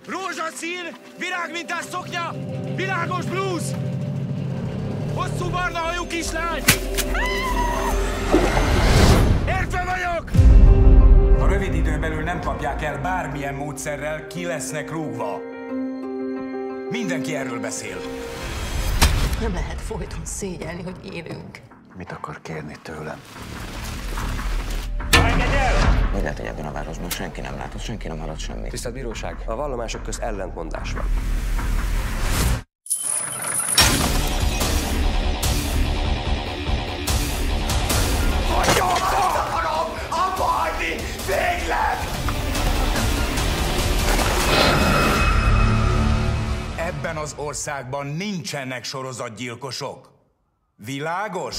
Rózsaszín, virágmintás szoknya, világos blúz! Hosszú barna hajú kislány! Értve vagyok! Ha rövid időn belül nem kapják el bármilyen módszerrel, ki lesznek rúgva. Mindenki erről beszél. Nem lehet folyton szégyelni, hogy élünk. Mit akar kérni tőlem? Hogy lehet, hogy ebben a városban senki nem látott, senki nem hallott semmit? Tisztelt Bíróság, a vallomások közt ellentmondás van. Ebben az országban nincsenek sorozatgyilkosok. Világos?